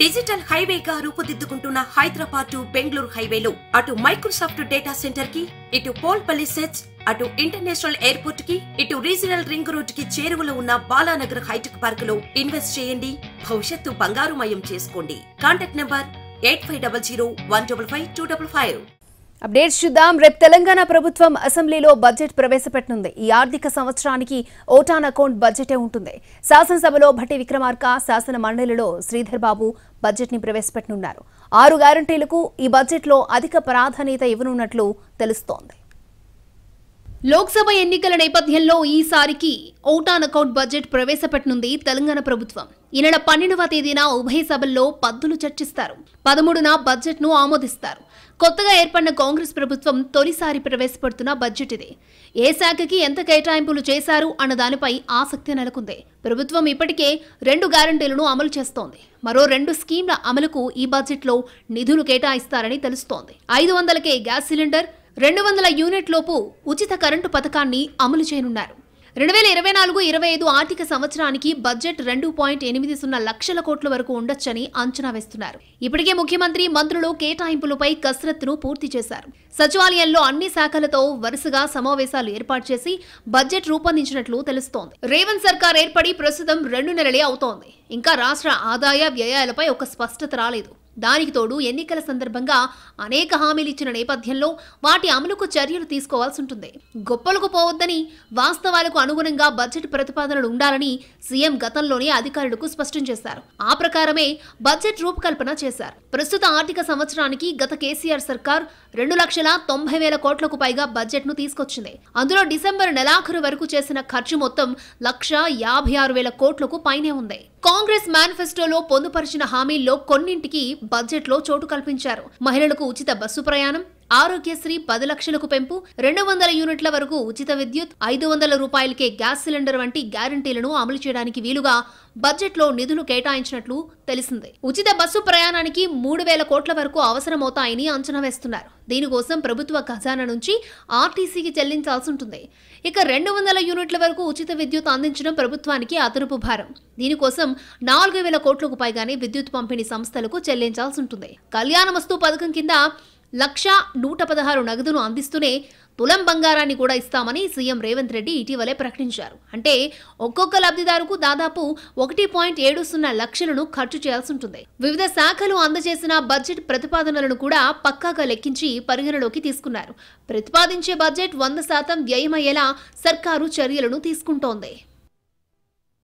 Digital హైవేగా రూపుదిద్దుకుంటున్న Hyderabad to Bengaluru హైవేలో అటు Microsoft data centre కి, ఇటు పోల్పల్లి సెట్స్, అటు ఇంటర్నేషనల్ ఎయిర్పోర్ట్ కి, ఇటు రీజనల్ రింగ్ రోడ్ కి చేరువలో ఉన్న బాలానగర్ హైటెక్ పార్క్ లో ఇన్వెస్ట్ చేయండి. భవిష్యత్తు బంగారుమయం చేసుకోండి. Contact number 8500155255. అప్డేట్స్ చూద్దాం. రేపు తెలంగాణ ప్రభుత్వం అసెంబ్లీలో బడ్జెట్ ప్రవేశపెట్టనుంది. ఈ ఆర్థిక సంవత్సరానికి ఓటాన్ అకౌంట్ బడ్జెటే ఉంటుంది. శాసనసభలో భట్టి విక్రమార్క, శాసన మండలిలో శ్రీధర్ బాబు బడ్జెట్ ని ప్రవేశపెట్టనున్నారు. 6 గ్యారంటీలకు ఈ బడ్జెట్లో అధిక ప్రాధాన్యత ఇవ్వనున్నట్లు తెలుస్తోంది. లోక్సభ ఎన్నికల నేపథ్యంలో ఈసారికి ఓటాన్ అకౌంట్ బడ్జెట్ ప్రవేశపెట్టనుంది తెలంగాణ ప్రభుత్వం. ఈ నెల 12వ తేదీన ఉభయ సభల్లో పద్దులు చర్చిస్తారు. 13న బడ్జెట్ ను ఆమోదిస్తారు. కొత్తగా ఏర్పడిన కాంగ్రెస్ ప్రభుత్వం తొలిసారి ప్రవేశపెడుతున్న బడ్జెట్ ఇది. ఏ శాఖకి ఎంత కేటాయింపులు చేశారు అన్న దానిపై ఆసక్తి నెలకొంది. ప్రభుత్వం ఇప్పటికే 2 గ్యారంటీలను అమలు చేస్తోంది. మరో 2 స్కీమ్ల అమలుకు ఈ బడ్జెట్లో నిధులు కేటాయిస్తారని తెలుస్తోంది. 500కే గ్యాస్ సిలిండర్, 200 యూనిట్ లోపు ఉచిత కరెంటు పథకాన్ని అమలు చేయనున్నారు. 2024-25 ఆర్థిక సంవత్సరానికి బడ్జెట్ 2.80 లక్షల కోట్ల వరకు ఉండొచ్చని అంచనా వేస్తున్నారు. ఇప్పటికే ముఖ్యమంత్రి, మంత్రులు కేటాయింపులపై కసరత్తును పూర్తి చేశారు. సచివాలయంలో అన్ని శాఖలతో వరుసగా సమావేశాలు ఏర్పాటు చేసి బడ్జెట్ రూపొందించినట్లు తెలుస్తోంది. రేవంత్ సర్కార్ ఏర్పడి ప్రస్తుతం 2 నెలలే అవుతోంది. ఇంకా రాష్ట్ర ఆదాయ వ్యయాలపై ఒక స్పష్టత రాలేదు. దానికి తోడు ఎన్నికల సందర్భంగా అనేక హామీలు ఇచ్చిన నేపథ్యంలో వాటి అమలుకు చర్యలు తీసుకోవాల్సి ఉంటుంది. గొప్పలకు పోవద్దని, వాస్తవాలకు అనుగుణంగా బడ్జెట్ ప్రతిపాదనలు ఉండాలని సీఎం గతంలోనే అధికారులకు స్పష్టం చేశారు. ఆ ప్రకారమే బడ్జెట్ రూపకల్పన చేశారు. ప్రస్తుత ఆర్థిక సంవత్సరానికి గత కేసీఆర్ సర్కార్ 2,90,000 కోట్లకు పైగా బడ్జెట్ ను తీసుకొచ్చింది. అందులో డిసెంబర్ నెలాఖరు వరకు చేసిన ఖర్చు మొత్తం 1,56,000 కోట్లకు పైనే ఉంది. కాంగ్రెస్ మేనిఫెస్టోలో పొందుపరిచిన హామీల్లో కొన్నింటికి బడ్జెట్లో చోటు కల్పించారు. మహిళలకు ఉచిత బస్సు ప్రయాణం, ఆరోగ్యశ్రీ 10 లక్షలకు పెంపు, 200 యూనిట్ల వరకు ఉచిత విద్యుత్, 500 రూపాయలకే గ్యాస్ సిలిండర్ వంటి గ్యారంటీలను అమలు చేయడానికి వీలుగా బడ్జెట్లో నిధులు కేటాయించినట్లు తెలిసింది. ఉచిత బస్సు ప్రయాణానికి 3,000 కోట్ల వరకు అవసరమవుతాయని అంచనా వేస్తున్నారు. దీనికోసం ప్రభుత్వ ఖజానా నుంచి ఆర్టీసీకి చెల్లించాల్సి ఉంటుంది. ఇక 200 యూనిట్ల వరకు ఉచిత విద్యుత్ అందించడం ప్రభుత్వానికి అదనపు భారం. దీనికోసం 4,000 కోట్లకు పైగానే విద్యుత్ పంపిణీ సంస్థలకు చెల్లించాల్సి ఉంటుంది. కళ్యాణమస్తు పథకం కింద 1,116 నగదును అందిస్తూనే తులం బంగారాన్ని కూడా ఇస్తామని సీఎం రేవంత్ రెడ్డి ఇటీవలే ప్రకటించారు. అంటే ఒక్కొక్క లబ్ధిదారుకు దాదాపు 1.70 లక్షలను ఖర్చు చేయాల్సి ఉంటుంది. వివిధ శాఖలు అందజేసిన బడ్జెట్ ప్రతిపాదనలను కూడా పక్కాగా లెక్కించి పరిగణలోకి తీసుకున్నారు. ప్రతిపాదించే బడ్జెట్ 100% వ్యయమయ్యేలా సర్కారు చర్యలను తీసుకుంటోంది.